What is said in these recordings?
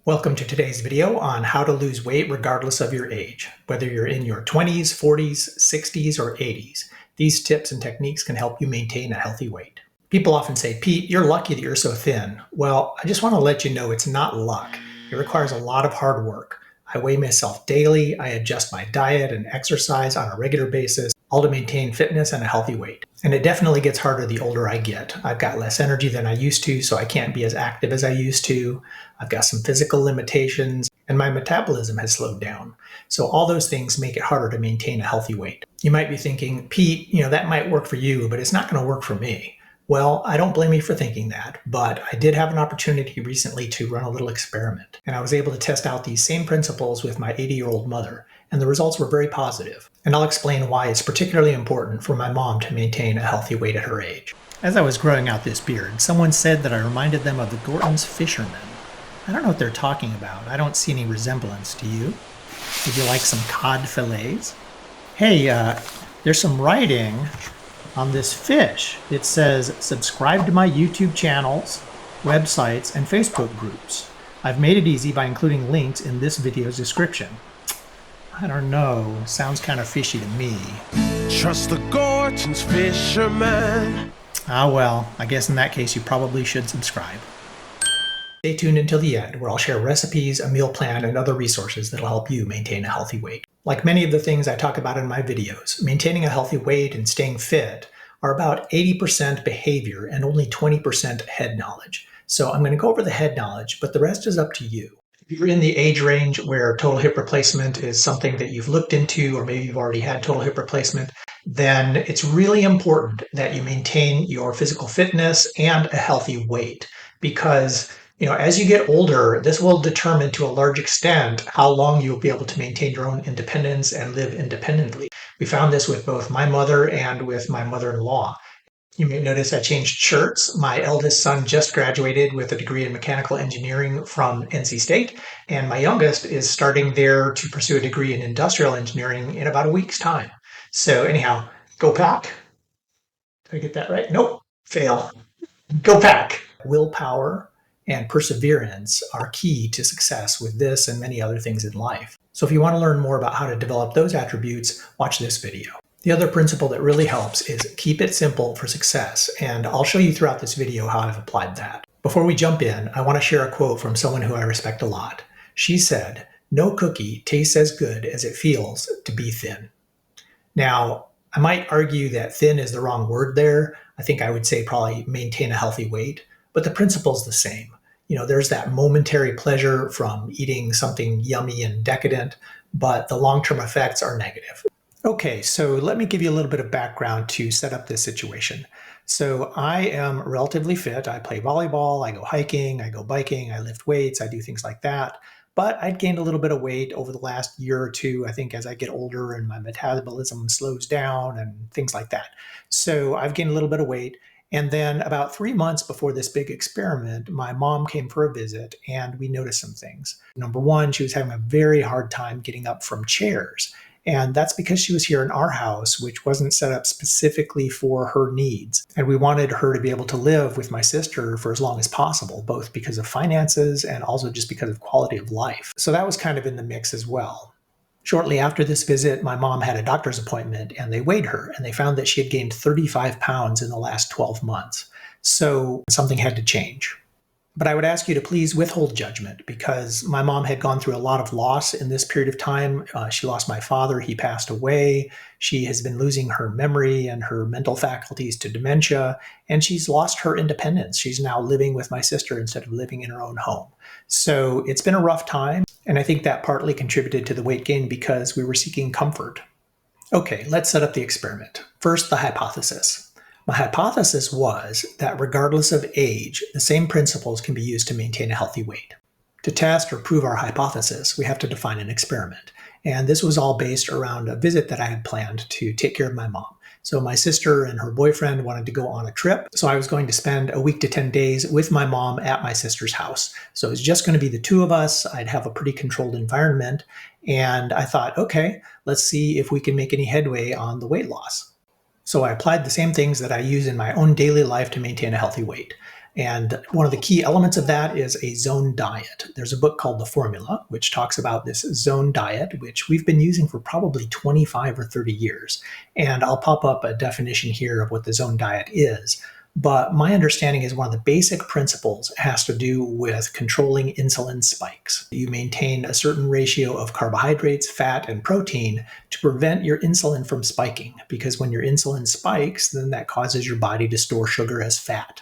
Welcome to today's video on how to lose weight regardless of your age. Whether you're in your 20s, 40s, 60s, or 80s, these tips and techniques can help you maintain a healthy weight. People often say, Pete, you're lucky that you're so thin. Well, I just want to let you know it's not luck. It requires a lot of hard work. I weigh myself daily, I adjust my diet and exercise on a regular basis, all to maintain fitness and a healthy weight. And it definitely gets harder the older I get. I've got less energy than I used to, so I can't be as active as I used to. I've got some physical limitations, and my metabolism has slowed down. So all those things make it harder to maintain a healthy weight. You might be thinking, Pete, that might work for you, but it's not going to work for me. Well, I don't blame you for thinking that, but I did have an opportunity recently to run a little experiment, and I was able to test out these same principles with my 80-year-old mother, and the results were very positive. And I'll explain why it's particularly important for my mom to maintain a healthy weight at her age. As I was growing out this beard, someone said that I reminded them of the Gorton's fishermen. I don't know what they're talking about. I don't see any resemblance. Do you? Would you like some cod fillets? Hey, there's some writing on this fish. It says, subscribe to my YouTube channels, websites, and Facebook groups. I've made it easy by including links in this video's description. I don't know, sounds kind of fishy to me. Trust the Gorton's fisherman. Ah well, I guess in that case you probably should subscribe. Stay tuned until the end, where I'll share recipes, a meal plan, and other resources that'll help you maintain a healthy weight. Like many of the things I talk about in my videos, maintaining a healthy weight and staying fit are about 80% behavior and only 20% head knowledge. So I'm going to go over the head knowledge, but the rest is up to you. If you're in the age range where total hip replacement is something that you've looked into, or maybe you've already had total hip replacement, then it's really important that you maintain your physical fitness and a healthy weight, because as you get older, this will determine to a large extent how long you'll be able to maintain your own independence and live independently. We found this with both my mother and with my mother-in-law. You may notice I changed shirts. My eldest son just graduated with a degree in mechanical engineering from NC State, and my youngest is starting there to pursue a degree in industrial engineering in about a week's time. So anyhow, go Pack. Did I get that right? Nope, fail. Go Pack. Willpower and perseverance are key to success with this and many other things in life. So if you want to learn more about how to develop those attributes, watch this video. The other principle that really helps is keep it simple for success, and I'll show you throughout this video how I've applied that. Before we jump in, I want to share a quote from someone who I respect a lot. She said, "No cookie tastes as good as it feels to be thin." Now, I might argue that thin is the wrong word there. I think I would say probably maintain a healthy weight, but the principle's the same. There's that momentary pleasure from eating something yummy and decadent, but the long-term effects are negative. Okay, so let me give you a little bit of background to set up this situation. So I am relatively fit. I play volleyball, I go hiking, I go biking, I lift weights, I do things like that. But I'd gained a little bit of weight over the last year or two, I think, as I get older and my metabolism slows down and things like that. So I've gained a little bit of weight. And then about 3 months before this big experiment, my mom came for a visit and we noticed some things. Number one, she was having a very hard time getting up from chairs. And that's because she was here in our house, which wasn't set up specifically for her needs. And we wanted her to be able to live with my sister for as long as possible, both because of finances and also just because of quality of life. So that was kind of in the mix as well. Shortly after this visit, my mom had a doctor's appointment and they weighed her and they found that she had gained 35 pounds in the last 12 months. So something had to change. But I would ask you to please withhold judgment, because my mom had gone through a lot of loss in this period of time. She lost my father, he passed away. She has been losing her memory and her mental faculties to dementia, and she's lost her independence. She's now living with my sister instead of living in her own home. So it's been a rough time, and I think that partly contributed to the weight gain because we were seeking comfort. Okay, let's set up the experiment. First, the hypothesis. My hypothesis was that regardless of age, the same principles can be used to maintain a healthy weight. To test or prove our hypothesis, we have to define an experiment. And this was all based around a visit that I had planned to take care of my mom. So my sister and her boyfriend wanted to go on a trip. So I was going to spend a week to 10 days with my mom at my sister's house. So it was just going to be the two of us. I'd have a pretty controlled environment. And I thought, okay, let's see if we can make any headway on the weight loss. So I applied the same things that I use in my own daily life to maintain a healthy weight. And one of the key elements of that is a zone diet. There's a book called The Formula, which talks about this zone diet, which we've been using for probably 25 or 30 years. And I'll pop up a definition here of what the zone diet is. But my understanding is one of the basic principles has to do with controlling insulin spikes. You maintain a certain ratio of carbohydrates, fat, and protein to prevent your insulin from spiking, because when your insulin spikes, then that causes your body to store sugar as fat.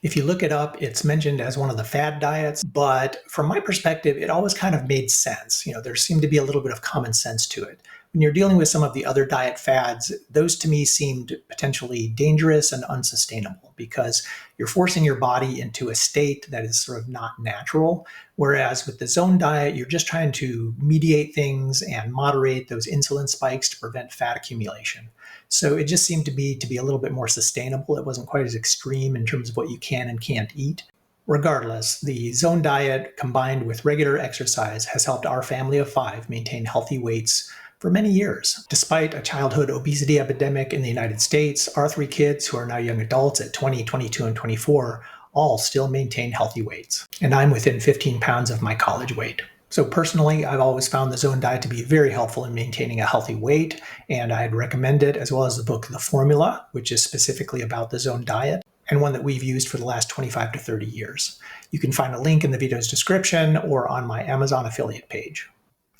If you look it up, it's mentioned as one of the fad diets, but from my perspective, it always kind of made sense. There seemed to be a little bit of common sense to it. When you're dealing with some of the other diet fads, those to me seemed potentially dangerous and unsustainable because you're forcing your body into a state that is sort of not natural. Whereas with the zone diet, you're just trying to mediate things and moderate those insulin spikes to prevent fat accumulation. So it just seemed to be a little bit more sustainable. It wasn't quite as extreme in terms of what you can and can't eat. Regardless, the zone diet combined with regular exercise has helped our family of 5 maintain healthy weights for many years. Despite a childhood obesity epidemic in the United States, our 3 kids, who are now young adults at 20, 22, and 24, all still maintain healthy weights. And I'm within 15 pounds of my college weight. So personally, I've always found the zone diet to be very helpful in maintaining a healthy weight, and I'd recommend it, as well as the book The Formula, which is specifically about the zone diet, and one that we've used for the last 25 to 30 years. You can find a link in the video's description or on my Amazon affiliate page.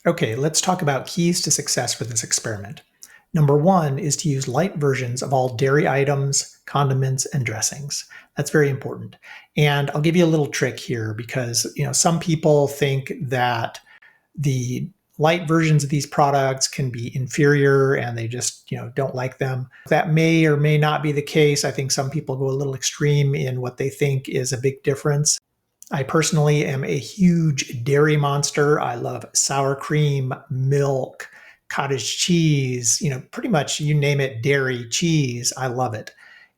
Okay, let's talk about keys to success for this experiment. Number 1 is to use light versions of all dairy items, condiments, and dressings. That's very important. And I'll give you a little trick here because, some people think that the light versions of these products can be inferior and they just, don't like them. That may or may not be the case. I think some people go a little extreme in what they think is a big difference. I personally am a huge dairy monster. I love sour cream, milk, cottage cheese, pretty much you name it, dairy, cheese, I love it.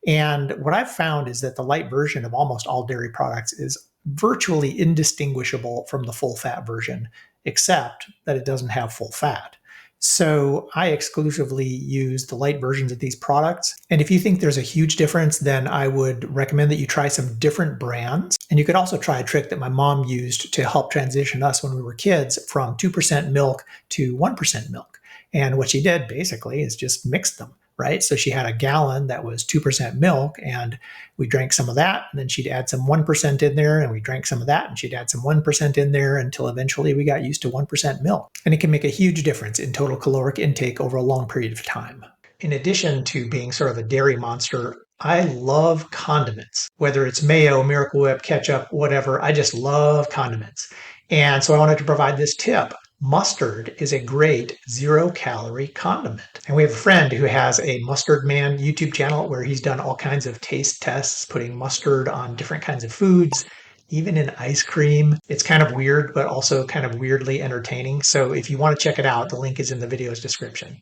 And what I've found is that the light version of almost all dairy products is virtually indistinguishable from the full fat version, except that it doesn't have full fat. So I exclusively use the light versions of these products. And if you think there's a huge difference, then I would recommend that you try some different brands. And you could also try a trick that my mom used to help transition us when we were kids from 2% milk to 1% milk. And what she did basically is just mix them, right? So she had a gallon that was 2% milk and we drank some of that, and then she'd add some 1% in there and we drank some of that and she'd add some 1% in there until eventually we got used to 1% milk. And it can make a huge difference in total caloric intake over a long period of time. In addition to being sort of a dairy monster, I love condiments, whether it's mayo, Miracle Whip, ketchup, whatever. I just love condiments. And so I wanted to provide this tip. Mustard is a great 0-calorie condiment. And we have a friend who has a Mustard Man YouTube channel where he's done all kinds of taste tests, putting mustard on different kinds of foods, even in ice cream. It's kind of weird, but also kind of weirdly entertaining. So if you want to check it out, the link is in the video's description.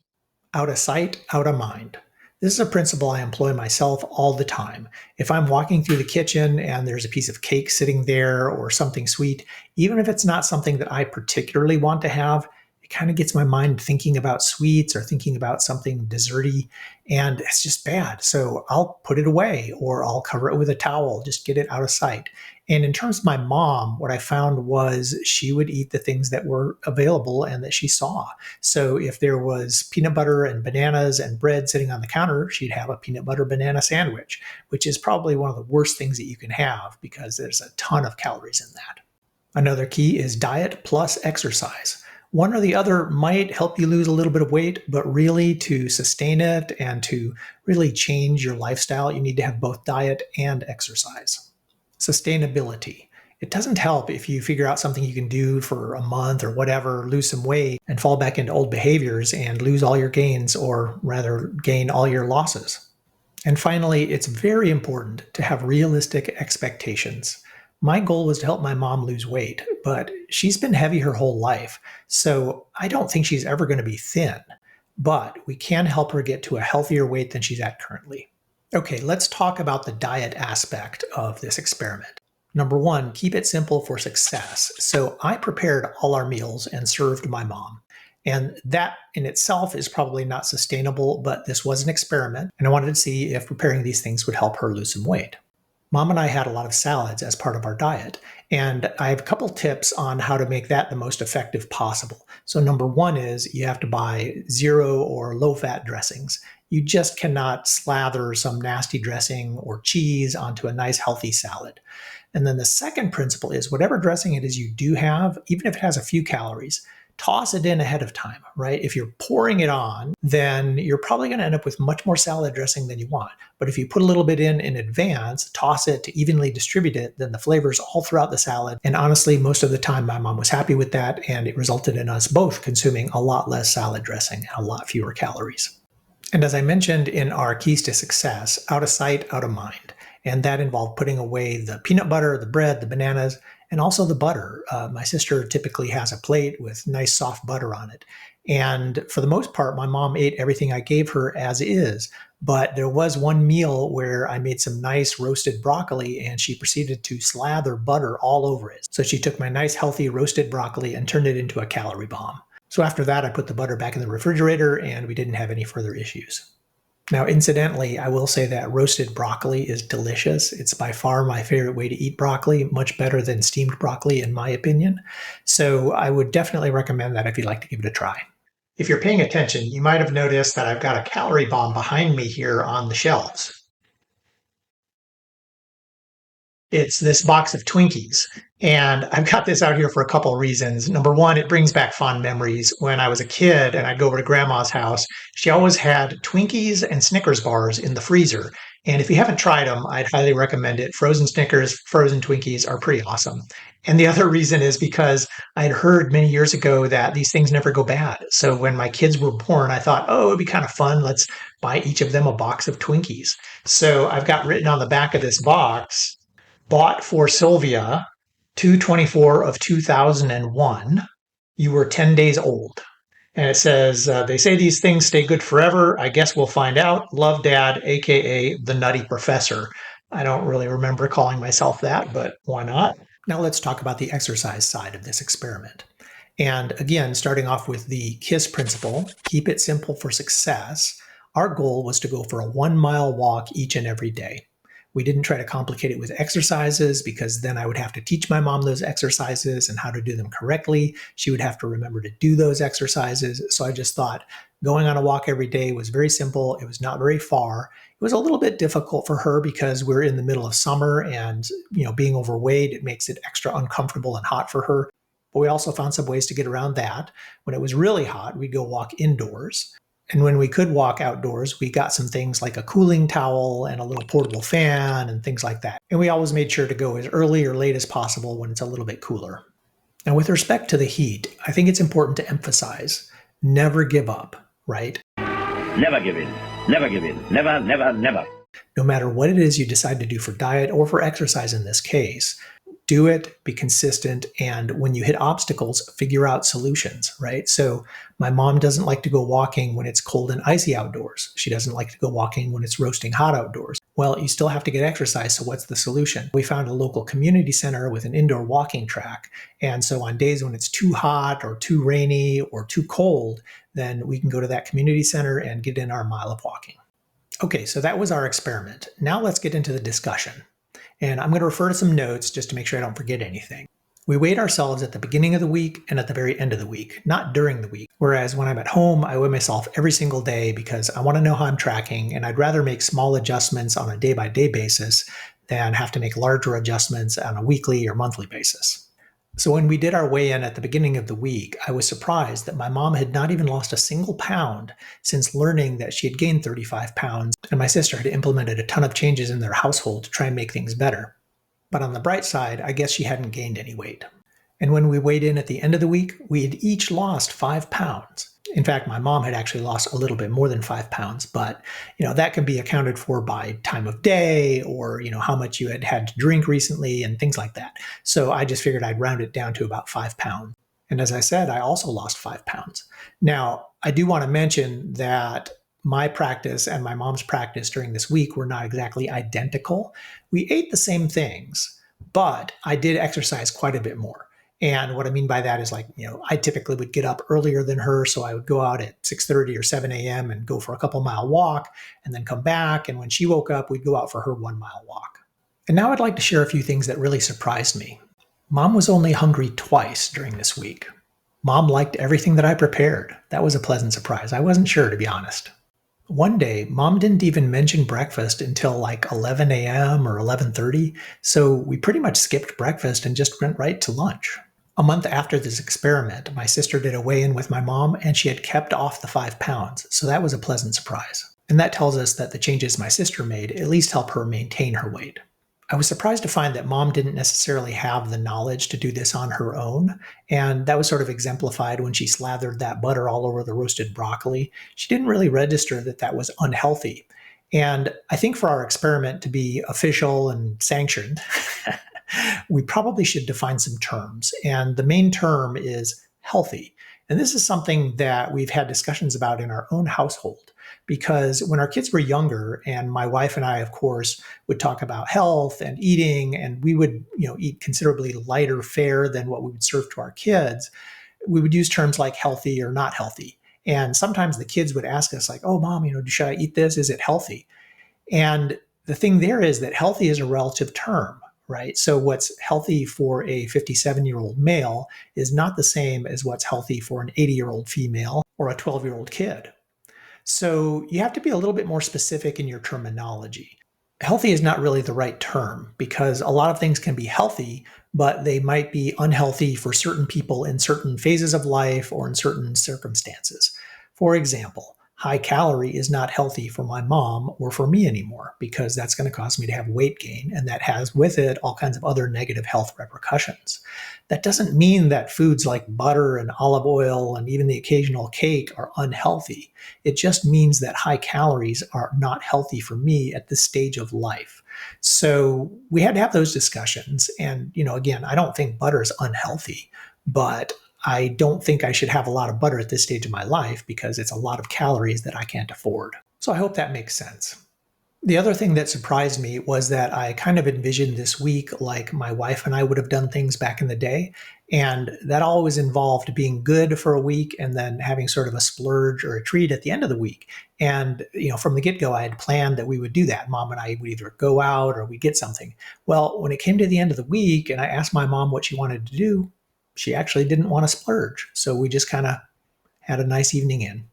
Out of sight, out of mind. This is a principle I employ myself all the time. If I'm walking through the kitchen and there's a piece of cake sitting there or something sweet, even if it's not something that I particularly want to have, it kind of gets my mind thinking about sweets or thinking about something desserty, and it's just bad. So I'll put it away or I'll cover it with a towel, just get it out of sight. And in terms of my mom, what I found was she would eat the things that were available and that she saw. So if there was peanut butter and bananas and bread sitting on the counter, she'd have a peanut butter banana sandwich, which is probably one of the worst things that you can have because there's a ton of calories in that. Another key is diet plus exercise. One or the other might help you lose a little bit of weight, but really to sustain it and to really change your lifestyle, you need to have both diet and exercise. Sustainability. It doesn't help if you figure out something you can do for a month or whatever, lose some weight, and fall back into old behaviors and lose all your gains, or rather gain all your losses. And finally, it's very important to have realistic expectations. My goal was to help my mom lose weight, but she's been heavy her whole life, so I don't think she's ever going to be thin. But we can help her get to a healthier weight than she's at currently. Okay, let's talk about the diet aspect of this experiment. Number 1, keep it simple for success. So I prepared all our meals and served my mom. And that in itself is probably not sustainable, but this was an experiment, and I wanted to see if preparing these things would help her lose some weight. Mom and I had a lot of salads as part of our diet, and I have a couple tips on how to make that the most effective possible. So, number one is you have to buy zero or low fat dressings. You just cannot slather some nasty dressing or cheese onto a nice healthy salad. And then the second principle is whatever dressing it is you do have, even if it has a few calories, toss it in ahead of time, right? If you're pouring it on, then you're probably going to end up with much more salad dressing than you want. But if you put a little bit in advance, toss it to evenly distribute it, then the flavors all throughout the salad. And honestly, most of the time, my mom was happy with that, and it resulted in us both consuming a lot less salad dressing and a lot fewer calories. And as I mentioned in our keys to success, out of sight, out of mind. And that involved putting away the peanut butter, the bread, the bananas, and also the butter. My sister typically has a plate with nice soft butter on it. And for the most part, my mom ate everything I gave her as is. But there was one meal where I made some nice roasted broccoli and she proceeded to slather butter all over it. So she took my nice healthy roasted broccoli and turned it into a calorie bomb. So after that, I put the butter back in the refrigerator and we didn't have any further issues. Now, incidentally, I will say that roasted broccoli is delicious. It's by far my favorite way to eat broccoli, much better than steamed broccoli, in my opinion. So I would definitely recommend that if you'd like to give it a try. If you're paying attention, you might have noticed that I've got a calorie bomb behind me here on the shelves. It's this box of Twinkies. And I've got this out here for a couple of reasons. Number one, it brings back fond memories. When I was a kid and I'd go over to grandma's house, she always had Twinkies and Snickers bars in the freezer. And if you haven't tried them, I'd highly recommend it. Frozen Snickers, frozen Twinkies are pretty awesome. And the other reason is because I'd heard many years ago that these things never go bad. So when my kids were born, I thought, oh, it'd be kind of fun. Let's buy each of them a box of Twinkies. So I've got written on the back of this box, bought for Sylvia, 224 of 2001. You were 10 days old. And it says, they say these things stay good forever. I guess we'll find out. Love, Dad, AKA the Nutty Professor. I don't really remember calling myself that, but why not? Now let's talk about the exercise side of this experiment. And again, starting off with the KISS principle, keep it simple for success. Our goal was to go for a 1 mile walk each and every day. We didn't try to complicate it with exercises because then I would have to teach my mom those exercises and how to do them correctly. She would have to remember to do those exercises. So I just thought going on a walk every day was very simple. It was not very far. It was a little bit difficult for her because we're in the middle of summer and, being overweight, it makes it extra uncomfortable and hot for her. But we also found some ways to get around that. When it was really hot, we'd go walk indoors. And when we could walk outdoors, we got some things like a cooling towel and a little portable fan and things like that. And we always made sure to go as early or late as possible when it's a little bit cooler. Now, with respect to the heat, I think it's important to emphasize never give up, right? Never give in. Never give in. Never, never, never. No matter what it is you decide to do for diet or for exercise in this case, do it, be consistent, and when you hit obstacles, figure out solutions, right? So my mom doesn't like to go walking when it's cold and icy outdoors. She doesn't like to go walking when it's roasting hot outdoors. Well, you still have to get exercise, so what's the solution? We found a local community center with an indoor walking track. And so on days when it's too hot or too rainy or too cold, then we can go to that community center and get in our mile of walking. Okay, so that was our experiment. Now let's get into the discussion. And I'm going to refer to some notes just to make sure I don't forget anything. We weighed ourselves at the beginning of the week and at the very end of the week, not during the week. Whereas when I'm at home, I weigh myself every single day because I want to know how I'm tracking, and I'd rather make small adjustments on a day-by-day basis than have to make larger adjustments on a weekly or monthly basis. So when we did our weigh-in at the beginning of the week, I was surprised that my mom had not even lost a single pound since learning that she had gained 35 pounds, and my sister had implemented a ton of changes in their household to try and make things better. But on the bright side, I guess she hadn't gained any weight. And when we weighed in at the end of the week, we had each lost 5 pounds. In fact, my mom had actually lost a little bit more than 5 pounds, but that can be accounted for by time of day or how much you had had to drink recently and things like that. So I just figured I'd round it down to about 5 pounds. And as I said, I also lost 5 pounds. Now, I do want to mention that my practice and my mom's practice during this week were not exactly identical. We ate the same things, but I did exercise quite a bit more. And what I mean by that is I typically would get up earlier than her. So I would go out at 6:30 or 7 a.m. and go for a couple mile walk and then come back. And when she woke up, we'd go out for her 1 mile walk. And now I'd like to share a few things that really surprised me. Mom was only hungry twice during this week. Mom liked everything that I prepared. That was a pleasant surprise. I wasn't sure, to be honest. One day, Mom didn't even mention breakfast until like 11 a.m. or 11:30, so we pretty much skipped breakfast and just went right to lunch. A month after this experiment, my sister did a weigh-in with my mom and she had kept off the 5 pounds, so that was a pleasant surprise. And that tells us that the changes my sister made at least help her maintain her weight. I was surprised to find that mom didn't necessarily have the knowledge to do this on her own, and that was sort of exemplified when she slathered that butter all over the roasted broccoli. She didn't really register that that was unhealthy. And I think for our experiment to be official and sanctioned, we probably should define some terms. And the main term is healthy. And this is something that we've had discussions about in our own household. Because when our kids were younger, and my wife and I, of course, would talk about health and eating, and we would, eat considerably lighter fare than what we would serve to our kids, we would use terms like healthy or not healthy. And sometimes the kids would ask us, like, "Oh, mom, should I eat this? Is it healthy?" And the thing there is that healthy is a relative term, right? So what's healthy for a 57-year-old male is not the same as what's healthy for an 80-year-old female or a 12-year-old kid. So you have to be a little bit more specific in your terminology. Healthy is not really the right term because a lot of things can be healthy, but they might be unhealthy for certain people in certain phases of life or in certain circumstances. For example, high calorie is not healthy for my mom or for me anymore because that's going to cause me to have weight gain, and that has with it all kinds of other negative health repercussions. That doesn't mean that foods like butter and olive oil and even the occasional cake are unhealthy. It just means that high calories are not healthy for me at this stage of life. So we had to have those discussions. And, again, I don't think butter is unhealthy, but I don't think I should have a lot of butter at this stage of my life because it's a lot of calories that I can't afford. So I hope that makes sense. The other thing that surprised me was that I kind of envisioned this week like my wife and I would have done things back in the day. And that always involved being good for a week and then having sort of a splurge or a treat at the end of the week. And, from the get-go, I had planned that we would do that. Mom and I would either go out or we'd get something. Well, when it came to the end of the week and I asked my mom what she wanted to do, she actually didn't want to splurge. So we just kind of had a nice evening in.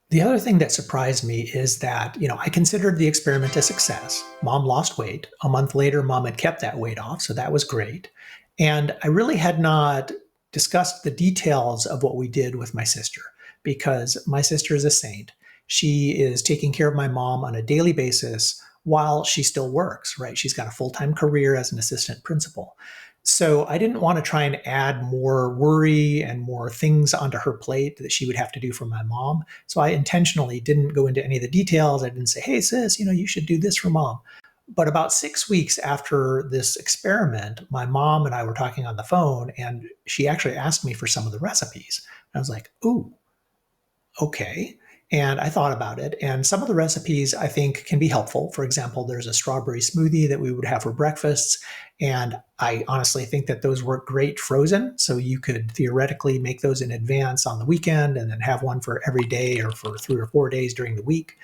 The other thing that surprised me is that, I considered the experiment a success. Mom lost weight. A month later, mom had kept that weight off, so that was great. And I really had not discussed the details of what we did with my sister because my sister is a saint. She is taking care of my mom on a daily basis while she still works, right? She's got a full-time career as an assistant principal. So I didn't want to try and add more worry and more things onto her plate that she would have to do for my mom. So I intentionally didn't go into any of the details. I didn't say, "Hey, sis, you should do this for mom." But about 6 weeks after this experiment, my mom and I were talking on the phone, and she actually asked me for some of the recipes. I was like, "Ooh, okay." And I thought about it, and some of the recipes I think can be helpful. For example, there's a strawberry smoothie that we would have for breakfasts, and I honestly think that those work great frozen. So you could theoretically make those in advance on the weekend and then have one for every day or for 3 or 4 days during the week.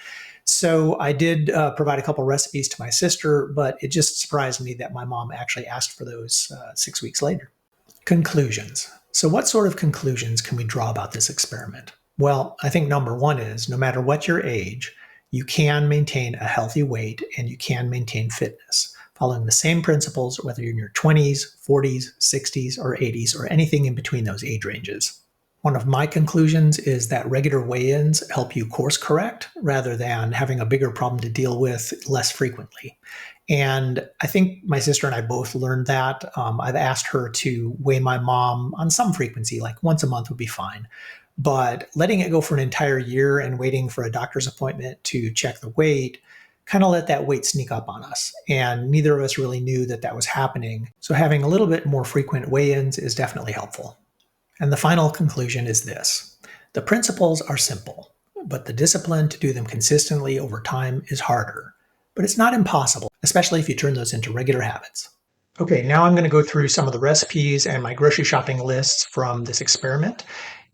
So I did provide a couple recipes to my sister, but it just surprised me that my mom actually asked for those 6 weeks later. Conclusions. So what sort of conclusions can we draw about this experiment? Well, I think number one is no matter what your age, you can maintain a healthy weight and you can maintain fitness, following the same principles whether you're in your 20s, 40s, 60s, or 80s, or anything in between those age ranges. One of my conclusions is that regular weigh-ins help you course correct rather than having a bigger problem to deal with less frequently. And I think my sister and I both learned that. I've asked her to weigh my mom on some frequency, like once a month would be fine. But letting it go for an entire year and waiting for a doctor's appointment to check the weight kind of let that weight sneak up on us. And neither of us really knew that that was happening. So having a little bit more frequent weigh-ins is definitely helpful. And the final conclusion is this. The principles are simple, but the discipline to do them consistently over time is harder. But it's not impossible, especially if you turn those into regular habits. Okay, now I'm going to go through some of the recipes and my grocery shopping lists from this experiment.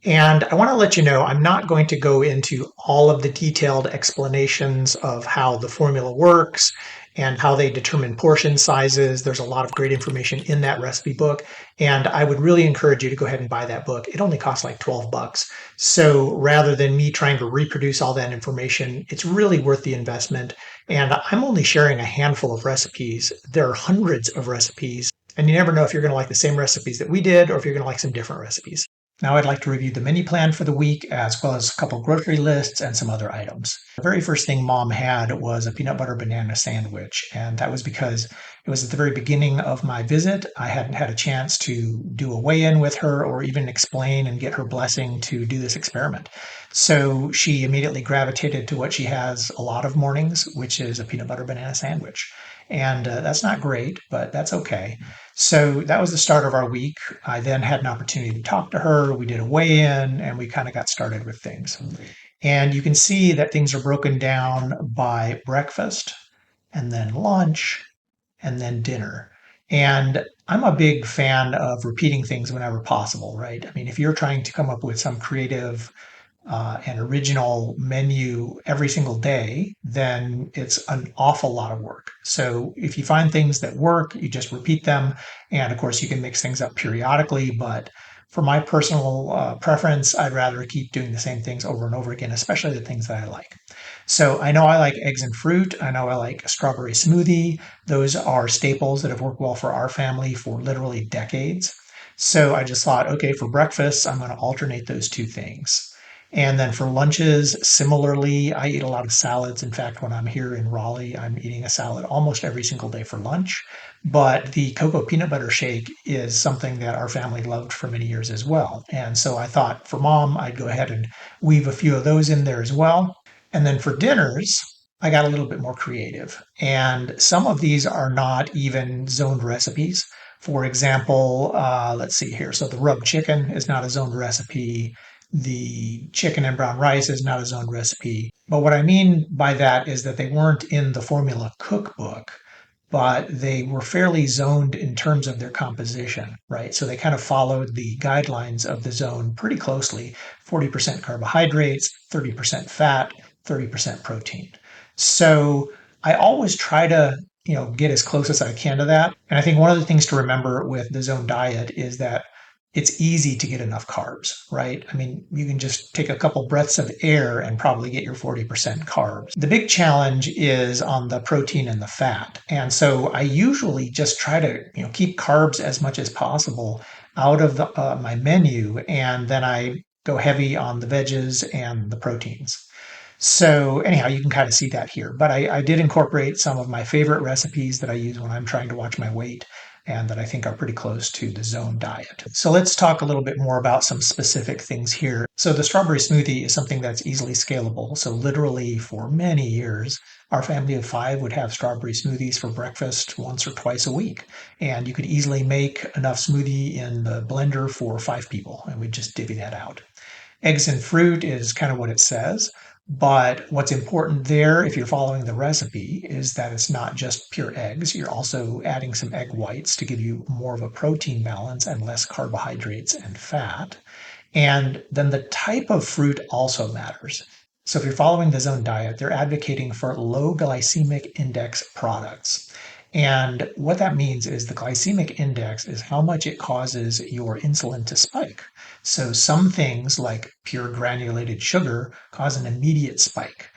And I want to let you know I'm not going to go into all of the detailed explanations of how the formula works and how they determine portion sizes. There's a lot of great information in that recipe book. And I would really encourage you to go ahead and buy that book. It only costs like 12 bucks. So rather than me trying to reproduce all that information, it's really worth the investment. And I'm only sharing a handful of recipes. There are hundreds of recipes. And you never know if you're going to like the same recipes that we did or if you're going to like some different recipes. Now I'd like to review the menu plan for the week, as well as a couple grocery lists and some other items. The very first thing Mom had was a peanut butter banana sandwich, and that was because it was at the very beginning of my visit. I hadn't had a chance to do a weigh-in with her or even explain and get her blessing to do this experiment. So she immediately gravitated to what she has a lot of mornings, which is a peanut butter banana sandwich. And that's not great, but that's okay. So that was the start of our week. I then had an opportunity to talk to her. We did a weigh in and we kind of got started with things. And you can see that things are broken down by breakfast and then lunch and then dinner. And I'm a big fan of repeating things whenever possible, right? I mean, if you're trying to come up with some creative an original menu every single day, then it's an awful lot of work. So if you find things that work, you just repeat them. And of course, you can mix things up periodically. But for my personal preference, I'd rather keep doing the same things over and over again, especially the things that I like. So I know I like eggs and fruit. I know I like a strawberry smoothie. Those are staples that have worked well for our family for literally decades. So I just thought, okay, for breakfast, I'm going to alternate those two things. And then for lunches, similarly, I eat a lot of salads. In fact, when I'm here in Raleigh, I'm eating a salad almost every single day for lunch. But the cocoa peanut butter shake is something that our family loved for many years as well. And so I thought for Mom, I'd go ahead and weave a few of those in there as well. And then for dinners, I got a little bit more creative. And some of these are not even zoned recipes. For example, let's see here. So the rub chicken is not a zoned recipe. The chicken and brown rice is not a zoned recipe. But what I mean by that is that they weren't in the formula cookbook, but they were fairly zoned in terms of their composition, right? So they kind of followed the guidelines of the zone pretty closely. 40% carbohydrates, 30% fat, 30% protein. So I always try to get as close as I can to that. And I think one of the things to remember with the zone diet is that it's easy to get enough carbs, right? I mean, you can just take a couple breaths of air and probably get your 40% carbs. The big challenge is on the protein and the fat. And so I usually just try to, keep carbs as much as possible out of my menu. And then I go heavy on the veggies and the proteins. So anyhow, you can kind of see that here. But I did incorporate some of my favorite recipes that I use when I'm trying to watch my weight and that I think are pretty close to the zone diet. So let's talk a little bit more about some specific things here. So the strawberry smoothie is something that's easily scalable. So literally for many years, our family of 5 would have strawberry smoothies for breakfast once or twice a week. And you could easily make enough smoothie in the blender for 5 people, and we'd just divvy that out. Eggs and fruit is kind of what it says. But what's important there, if you're following the recipe, is that it's not just pure eggs. You're also adding some egg whites to give you more of a protein balance and less carbohydrates and fat. And then the type of fruit also matters. So if you're following the zone diet, they're advocating for low glycemic index products. And what that means is the glycemic index is how much it causes your insulin to spike. So some things like pure granulated sugar cause an immediate spike.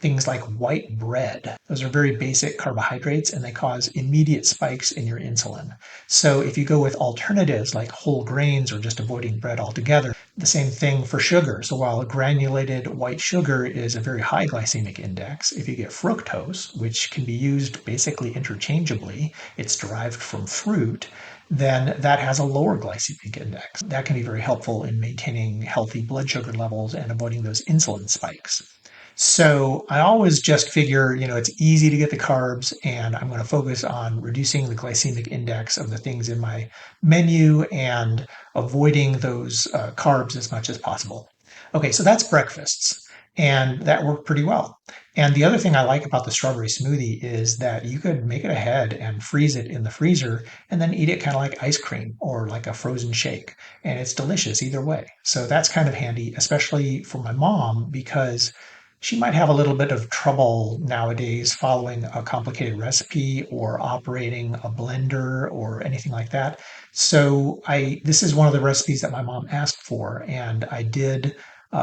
Things like white bread, those are very basic carbohydrates and they cause immediate spikes in your insulin. So if you go with alternatives like whole grains or just avoiding bread altogether, the same thing for sugar. So while granulated white sugar is a very high glycemic index, if you get fructose, which can be used basically interchangeably, it's derived from fruit, then that has a lower glycemic index. That can be very helpful in maintaining healthy blood sugar levels and avoiding those insulin spikes. So I always just figure, it's easy to get the carbs and I'm going to focus on reducing the glycemic index of the things in my menu and avoiding those carbs as much as possible. Okay, so that's breakfasts. And that worked pretty well. And the other thing I like about the strawberry smoothie is that you could make it ahead and freeze it in the freezer and then eat it kind of like ice cream or like a frozen shake. And it's delicious either way. So that's kind of handy, especially for my mom, because she might have a little bit of trouble nowadays following a complicated recipe or operating a blender or anything like that. So this is one of the recipes that my mom asked for, and I did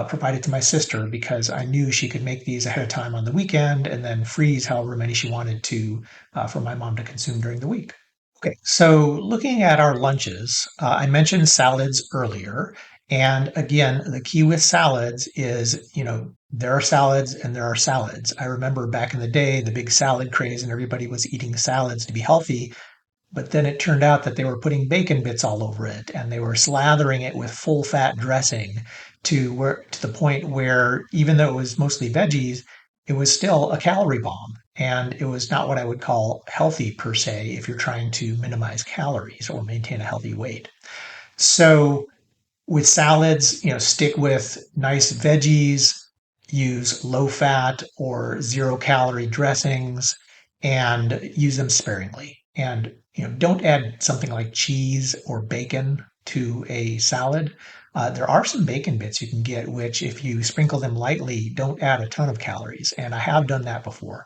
provide it to my sister because I knew she could make these ahead of time on the weekend and then freeze however many she wanted to for my mom to consume during the week. Okay, so looking at our lunches, I mentioned salads earlier. And again, the key with salads is, there are salads and there are salads. I remember back in the day, the big salad craze, and everybody was eating salads to be healthy. But then it turned out that they were putting bacon bits all over it and they were slathering it with full fat dressing to the point where even though it was mostly veggies, it was still a calorie bomb. And it was not what I would call healthy per se if you're trying to minimize calories or maintain a healthy weight. So with salads, stick with nice veggies, use low fat or zero calorie dressings, and use them sparingly. And don't add something like cheese or bacon to a salad. There are some bacon bits you can get, which, if you sprinkle them lightly, don't add a ton of calories. And I have done that before.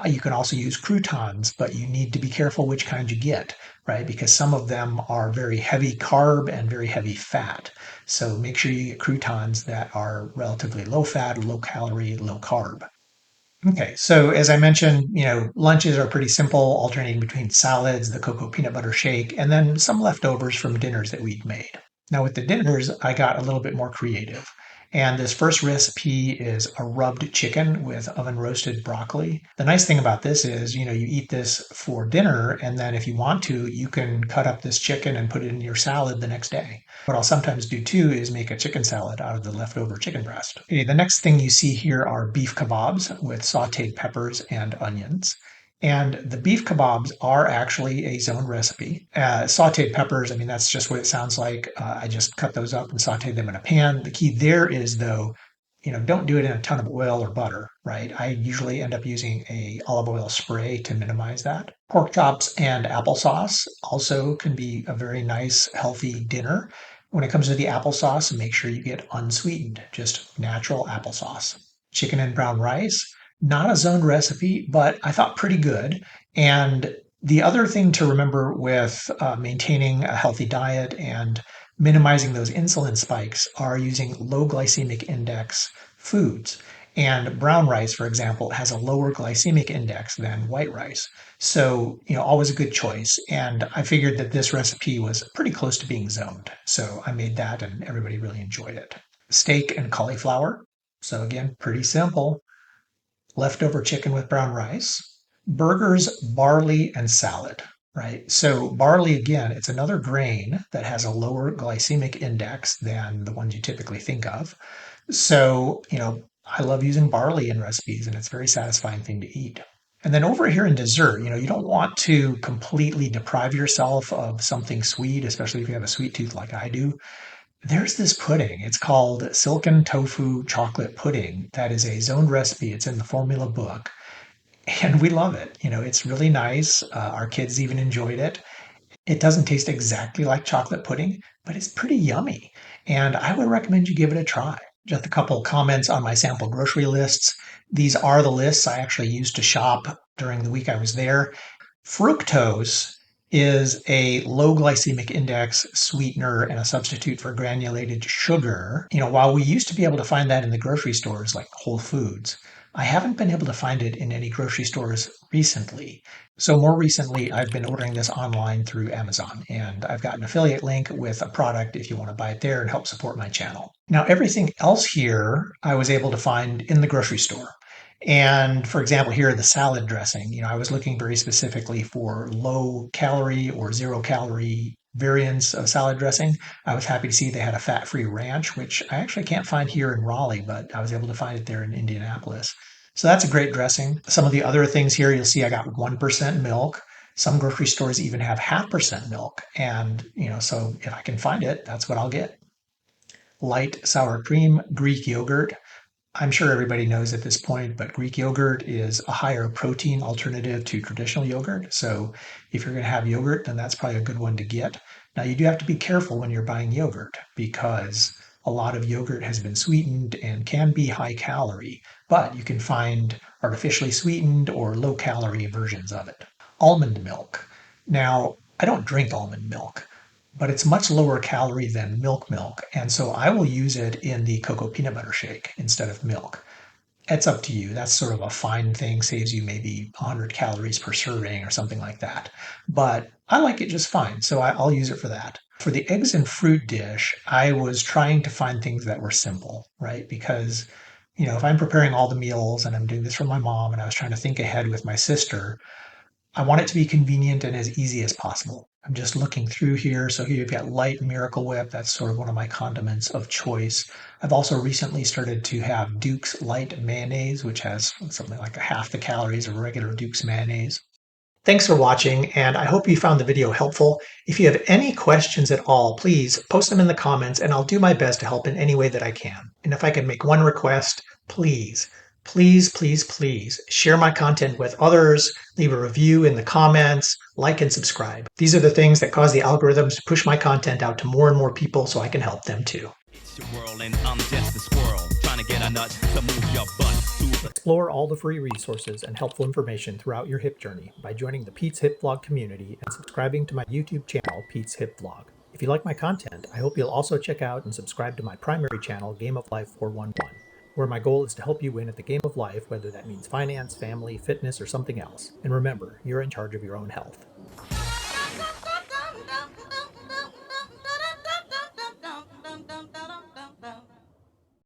You can also use croutons, but you need to be careful which kind you get, right? Because some of them are very heavy carb and very heavy fat. So make sure you get croutons that are relatively low fat, low calorie, low carb. Okay, so as I mentioned, lunches are pretty simple, alternating between salads, the cocoa peanut butter shake, and then some leftovers from dinners that we'd made. Now, with the dinners, I got a little bit more creative. And this first recipe is a rubbed chicken with oven roasted broccoli. The nice thing about this is, you eat this for dinner, and then if you want to, you can cut up this chicken and put it in your salad the next day. What I'll sometimes do too is make a chicken salad out of the leftover chicken breast. Okay, the next thing you see here are beef kebabs with sauteed peppers and onions. And the beef kebabs are actually a zone recipe. Sauteed peppers, I mean, that's just what it sounds like. I just cut those up and saute them in a pan. The key there is, though, don't do it in a ton of oil or butter, right? I usually end up using a olive oil spray to minimize that. Pork chops and applesauce also can be a very nice, healthy dinner. When it comes to the applesauce, make sure you get unsweetened, just natural applesauce. Chicken and brown rice, not a zone recipe, but I thought pretty good. And the other thing to remember with maintaining a healthy diet and minimizing those insulin spikes are using low glycemic index foods. And brown rice, for example, has a lower glycemic index than white rice. So, always a good choice. And I figured that this recipe was pretty close to being zoned. So I made that and everybody really enjoyed it. Steak and cauliflower. So again, pretty simple. Leftover chicken with brown rice, burgers, barley, and salad, right? So, barley, again, it's another grain that has a lower glycemic index than the ones you typically think of. So, I love using barley in recipes, and it's a very satisfying thing to eat. And then over here in dessert, you don't want to completely deprive yourself of something sweet, especially if you have a sweet tooth like I do. There's this pudding. It's called Silken Tofu Chocolate Pudding. That is a zoned recipe. It's in the formula book. And we love it. It's really nice. Our kids even enjoyed it. It doesn't taste exactly like chocolate pudding, but it's pretty yummy. And I would recommend you give it a try. Just a couple comments on my sample grocery lists. These are the lists I actually used to shop during the week I was there. Fructose is a low glycemic index sweetener and a substitute for granulated sugar. While we used to be able to find that in the grocery stores like Whole Foods, I haven't been able to find it in any grocery stores recently. So more recently, I've been ordering this online through Amazon, and I've got an affiliate link with a product if you want to buy it there and help support my channel. Now, everything else here I was able to find in the grocery store. And for example, here, the salad dressing, I was looking very specifically for low calorie or zero calorie variants of salad dressing. I was happy to see they had a fat-free ranch, which I actually can't find here in Raleigh, but I was able to find it there in Indianapolis. So that's a great dressing. Some of the other things here, you'll see I got 1% milk. Some grocery stores even have 0.5% milk. And, so if I can find it, that's what I'll get. Light sour cream, Greek yogurt. I'm sure everybody knows at this point, but Greek yogurt is a higher protein alternative to traditional yogurt. So if you're going to have yogurt, then that's probably a good one to get. Now, you do have to be careful when you're buying yogurt because A lot of yogurt has been sweetened and can be high calorie, but you can find artificially sweetened or low calorie versions of it. Almond milk. Now, I don't drink almond milk, but it's much lower calorie than milk, and so I will use it in the cocoa peanut butter shake instead of milk. It's up to you. That's sort of a fine thing, saves you maybe 100 calories per serving or something like that. But I like it just fine, so I'll use it for that. For the eggs and fruit dish, I was trying to find things that were simple, right? Because, if I'm preparing all the meals and I'm doing this for my mom and I was trying to think ahead with my sister, I want it to be convenient and as easy as possible. I'm just looking through here. So here you've got light Miracle Whip. That's sort of one of my condiments of choice. I've also recently started to have Duke's Light Mayonnaise, which has something like half the calories of regular Duke's mayonnaise. Thanks for watching, and I hope you found the video helpful. If you have any questions at all, please post them in the comments and I'll do my best to help in any way that I can. And if I can make one request, please share my content with others, leave a review in the comments, like and subscribe. These are the things that cause the algorithms to push my content out to more and more people so I can help them too. It's your world and I'm just a squirrel trying to get a nut to move your butt. Explore all the free resources and helpful information throughout your hip journey by joining the Pete's Hip Vlog community and subscribing to my YouTube channel, Pete's Hip Vlog. If you like my content, I hope you'll also check out and subscribe to my primary channel, Game of Life 411, where my goal is to help you win at the game of life, whether that means finance, family, fitness, or something else. And remember, you're in charge of your own health.